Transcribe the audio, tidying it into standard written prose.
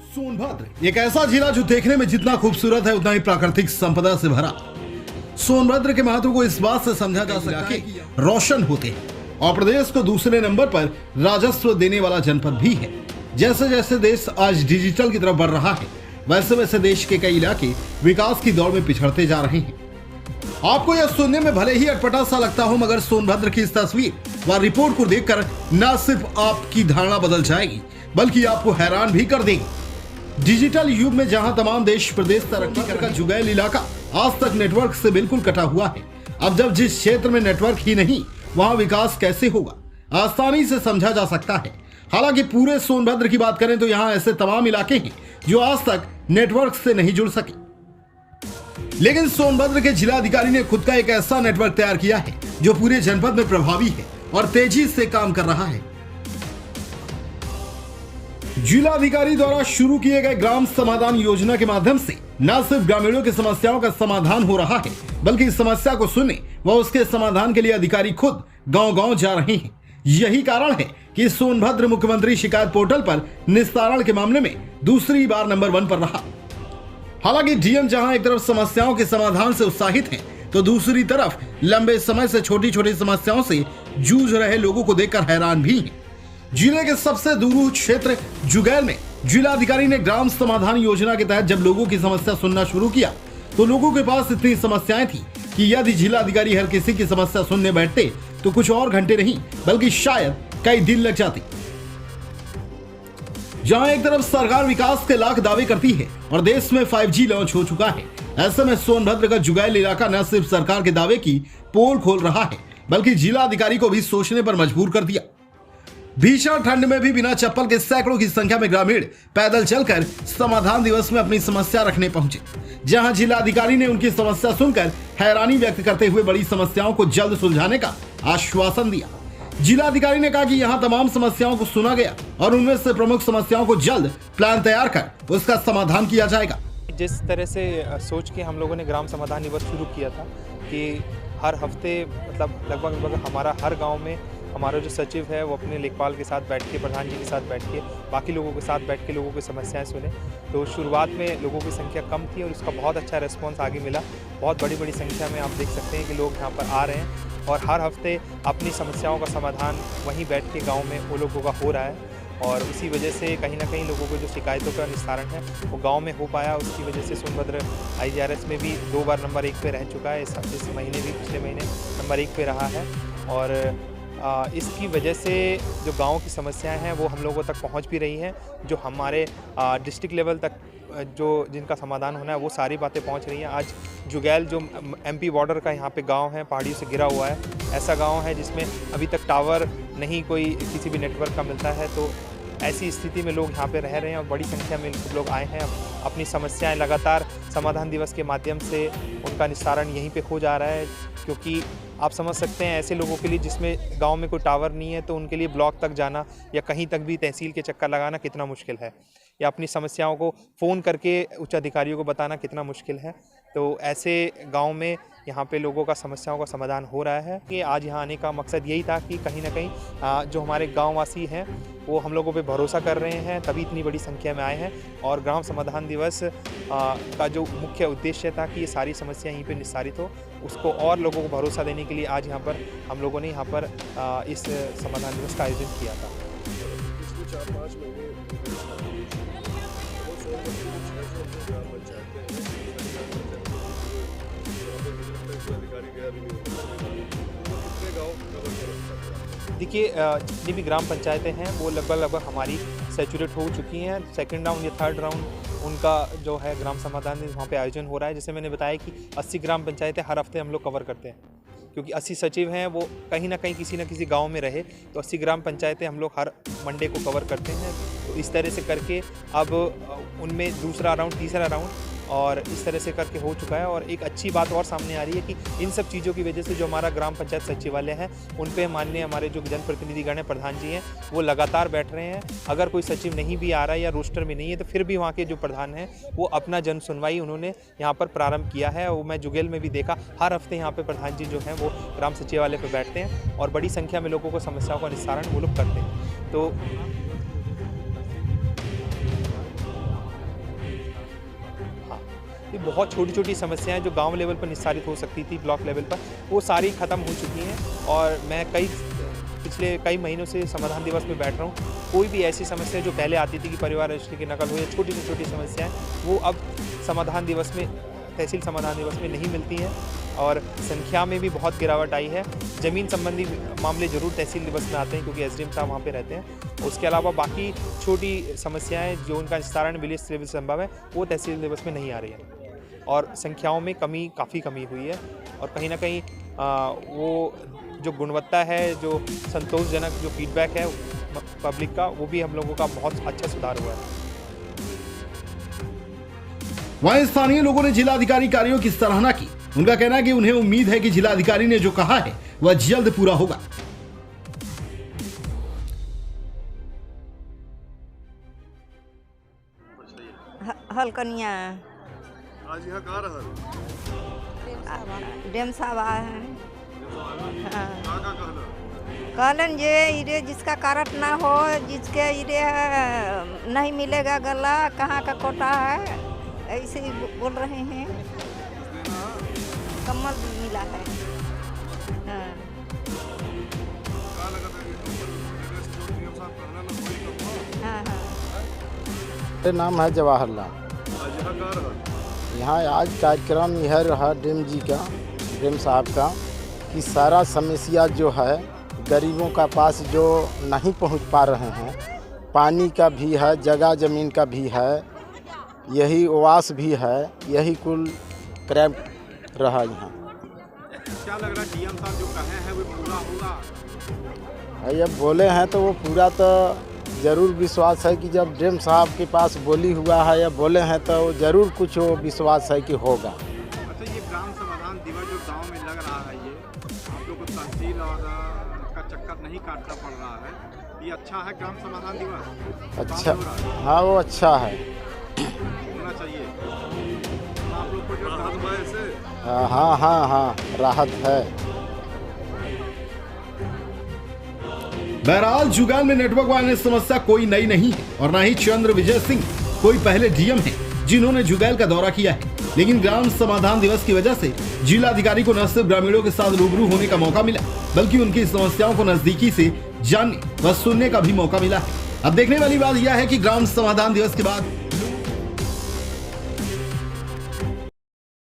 सोनभद्र एक ऐसा जिला जो देखने में जितना खूबसूरत है उतना ही प्राकृतिक संपदा से भरा। सोनभद्र के महत्व को इस बात से समझा जा सकता है कि रोशन होते हैं और प्रदेश को दूसरे नंबर पर राजस्व देने वाला जनपद भी है। जैसे जैसे देश आज डिजिटल की तरफ बढ़ रहा है, वैसे वैसे देश के कई इलाके विकास की दौड़ में पिछड़ते जा रहे हैं। आपको यह सुनने में भले ही अटपटा सा लगता हो, मगर सोनभद्र की इस तस्वीर व रिपोर्ट को देखकर न सिर्फ आपकी धारणा बदल जाएगी बल्कि आपको हैरान भी कर देगी। डिजिटल युग में जहां तमाम देश प्रदेश तरक्की कर जुगैल इलाका आज तक नेटवर्क से बिल्कुल कटा हुआ है। अब जब जिस क्षेत्र में नेटवर्क ही नहीं, वहां विकास कैसे होगा, आसानी से समझा जा सकता है। हालांकि पूरे सोनभद्र की बात करें तो यहाँ ऐसे तमाम इलाके हैं जो आज तक नेटवर्क से नहीं जुड़ सके, लेकिन सोनभद्र के जिलाधिकारी ने खुद का एक ऐसा नेटवर्क तैयार किया है जो पूरे जनपद में प्रभावी है और तेजी से काम कर रहा है। जिलाधिकारी द्वारा शुरू किए गए ग्राम समाधान योजना के माध्यम से न सिर्फ ग्रामीणों की समस्याओं का समाधान हो रहा है, बल्कि इस समस्या को सुनने व उसके समाधान के लिए अधिकारी खुद गांव-गांव जा रहे हैं। यही कारण है कि सोनभद्र मुख्यमंत्री शिकायत पोर्टल पर निस्तारण के मामले में दूसरी बार नंबर 1 पर रहा। हालांकि डीएम जहां एक तरफ समस्याओं के समाधान से उत्साहित हैं, तो दूसरी तरफ लंबे समय से छोटी छोटी समस्याओं से जूझ रहे लोगों को देखकर हैरान भी हैं। जिले के सबसे दूर क्षेत्र जुगैल में जिलाधिकारी ने ग्राम समाधान योजना के तहत जब लोगों की समस्या सुनना शुरू किया, तो लोगों के पास इतनी समस्याएं थी कि यदि जिलाधिकारी हर किसी की समस्या सुनने बैठते तो कुछ और घंटे नहीं बल्कि शायद कई दिन लग जाते। जहां एक तरफ सरकार विकास के लाख दावे करती है और देश में 5G लॉन्च हो चुका है, ऐसे में सोनभद्र का जुगैल इलाका न सिर्फ सरकार के दावे की पोल खोल रहा है, बल्कि जिलाधिकारी को भी सोचने पर मजबूर कर दिया। भीषण ठंड में भी बिना चप्पल के सैकड़ों की संख्या में ग्रामीण पैदल चलकर समाधान दिवस में अपनी समस्या रखने पहुंचे, जहां जिलाधिकारी ने उनकी समस्या सुनकर हैरानी व्यक्त करते हुए बड़ी समस्याओं को जल्द सुलझाने का आश्वासन दिया। जिलाधिकारी ने कहा कि यहां तमाम समस्याओं को सुना गया और उनमें से प्रमुख समस्याओं को जल्द प्लान तैयार कर उसका समाधान किया जाएगा। जिस तरह से सोच के हम लोगों ने ग्राम समाधान दिवस शुरू किया था कि हर हफ्ते मतलब लगभग हमारा हर गांव में हमारा जो सचिव है वो अपने लेखपाल के साथ बैठ के, प्रधान जी के साथ बैठ के, बाकी लोगों के साथ बैठ के लोगों की समस्याएं सुने। तो शुरुआत में लोगों की संख्या कम थी और उसका बहुत अच्छा रिस्पांस आगे मिला। बहुत बड़ी संख्या में आप देख सकते हैं कि लोग यहाँ पर आ रहे हैं और हर हफ्ते अपनी समस्याओं का समाधान वहीं बैठ के गाँव में वो लोगों का हो रहा है। और उसी वजह से कहीं ना कहीं लोगों को जो शिकायतों का निस्तारण है वो गांव में हो पाया। उसकी वजह से सोनभद्र IGRS में भी 2 बार नंबर 1 पे रह चुका है। इस महीने भी, पिछले महीने नंबर 1 पे रहा है। और इसकी वजह से जो गांव की समस्याएं हैं वो हम लोगों तक पहुंच भी रही हैं। जो हमारे डिस्ट्रिक्ट लेवल तक जो जिनका समाधान होना है वो सारी बातें पहुंच रही हैं। आज जुगैल जो MP बॉर्डर का यहाँ पे गांव है, पहाड़ियों से घिरा हुआ है, ऐसा गांव है जिसमें अभी तक टावर नहीं कोई किसी भी नेटवर्क का मिलता है। तो ऐसी स्थिति में लोग यहाँ पे रह रहे हैं और बड़ी संख्या में लोग आए हैं। अपनी समस्याएं लगातार समाधान दिवस के माध्यम से उनका निस्तारण यहीं पे हो जा रहा है, क्योंकि आप समझ सकते हैं ऐसे लोगों के लिए जिसमें गांव में कोई टावर नहीं है तो उनके लिए ब्लॉक तक जाना या कहीं तक भी तहसील के चक्कर लगाना कितना मुश्किल है, या अपनी समस्याओं को फ़ोन करके उच्च अधिकारियों को बताना कितना मुश्किल है। तो ऐसे गांव में यहाँ पे लोगों का समस्याओं का समाधान हो रहा है। कि आज यहाँ आने का मकसद यही था कि कहीं ना कहीं जो हमारे गांववासी हैं वो हम लोगों पे भरोसा कर रहे हैं, तभी इतनी बड़ी संख्या में आए हैं। और ग्राम समाधान दिवस का जो मुख्य उद्देश्य था कि ये सारी समस्या यहीं पे निस्तारित हो, उसको और लोगों को भरोसा देने के लिए आज यहाँ पर हम लोगों ने यहाँ पर इस समाधान दिवस का आयोजन किया था। देखिए, जितनी भी ग्राम पंचायतें हैं वो लगभग हमारी सैचुरेट हो चुकी हैं। 2nd राउंड या 3rd राउंड उनका जो है ग्राम समाधान वहाँ पे आयोजन हो रहा है। जैसे मैंने बताया कि 80 ग्राम पंचायतें हर हफ्ते हम लोग कवर करते हैं, क्योंकि 80 सचिव हैं, वो कहीं ना कहीं किसी न किसी गांव में रहे, तो 80 ग्राम पंचायतें हम लोग हर मंडे को कवर करते हैं। तो इस तरह से करके अब उनमें 2रा राउंड, 3रा राउंड और इस तरह से करके हो चुका है। और एक अच्छी बात और सामने आ रही है कि इन सब चीज़ों की वजह से जो हमारा ग्राम पंचायत सचिवालय है उन पे माननीय हमारे जो जनप्रतिनिधिगण हैं, प्रधान जी हैं, वो लगातार बैठ रहे हैं। अगर कोई सचिव नहीं भी आ रहा है या रोस्टर में नहीं है तो फिर भी वहाँ के जो प्रधान हैं वो अपना जन सुनवाई उन्होंने यहाँ पर प्रारंभ किया है। और मैं जुगैल में भी देखा, हर हफ्ते यहाँ पर प्रधान जी जो हैं वो ग्राम सचिवालय पर बैठते हैं और बड़ी संख्या में लोगों को समस्याओं का निस्तारण वो लोग करते हैं। तो बहुत छोटी छोटी समस्याएं जो गांव लेवल पर निस्तारित हो सकती थी ब्लॉक लेवल पर, वो सारी ख़त्म हो चुकी हैं। और मैं पिछले कई महीनों से समाधान दिवस में बैठ रहा हूँ। कोई भी ऐसी समस्या जो पहले आती थी कि परिवार रजिस्ट्री की नकल हो या छोटी से छोटी समस्याएं, वो अब समाधान दिवस में, तहसील समाधान दिवस में नहीं मिलती हैं। और संख्या में भी बहुत गिरावट आई है। ज़मीन संबंधी मामले ज़रूर तहसील दिवस में आते हैं क्योंकि एसडीएम साहब वहाँ पे रहते हैं। उसके अलावा बाकी छोटी समस्याएं जो उनका निस्तारण विलेज लेवल से संभव है, वो तहसील दिवस में नहीं आ रही हैं। और संख्याओं में काफ़ी कमी हुई है। और कहीं ना कहीं वो जो गुणवत्ता है, जो संतोषजनक जो फीडबैक है पब्लिक का, वो भी हम लोगों का बहुत अच्छा सुधार हुआ है। वहीं स्थानीय लोगों ने जिलाधिकारी कार्यों की सराहना की। उनका कहना है कि उन्हें उम्मीद है कि जिलाधिकारी ने जो कहा है वह जल्द पूरा होगा। हलकनिया आज यहाँ कहाँ रहल? डेम साहब आए हैं। का कहला? कहलन जे इरे जिसका कारट ना हो, जिसके इरे नहीं मिलेगा गला, कहाँ का कोटा है, ऐसे ही बोल रहे हैं। कम्बल मिला है। हाँ। का लगा था कि डीएम साहब कहना ना कोई कम। हाँ हाँ। मेरा नाम है जवाहरलाल। आज यहाँ कहाँ रहल? यहाँ आज कार्यक्रम यह रहा डीएम जी का, डीएम साहब का, कि सारा समस्या जो है गरीबों का पास जो नहीं पहुँच पा रहे हैं, पानी का भी है, जगह ज़मीन का भी है, यही आवास भी है, यही कुल क्रैम रहा यहाँ। क्या लग रहा है डीएम साहब जो कहे हैं वो पूरा होगा? ये बोले हैं तो वो पूरा तो ज़रूर विश्वास है कि जब डीएम साहब के पास बोली हुआ है या बोले हैं तो ज़रूर कुछ वो विश्वास है कि होगा। अच्छा, ये ग्राम समाधान दिवस जो गांव में लग रहा है, ये आप लोग को तहसील और का चक्कर नहीं काटना पड़ रहा है, ये अच्छा है ग्राम समाधान दिवस? अच्छा, काम हो रहा है? हाँ वो अच्छा है, होना चाहिए। आप लोग को जो राहत हुआ है इससे? हाँ राहत है। बहरहाल जुगाल में नेटवर्क वायरने समस्या कोई नई नहीं है और न ही चंद्र विजय सिंह कोई पहले डीएम है जिन्होंने जुगैल का दौरा किया है। लेकिन ग्राम समाधान दिवस की वजह से जिलाधिकारी को न सिर्फ ग्रामीणों के साथ रूबरू होने का मौका मिला, बल्कि उनकी समस्याओं को नजदीकी से जानने व सुनने का भी मौका मिला है। अब देखने वाली बात यह है कि ग्राम समाधान दिवस के बाद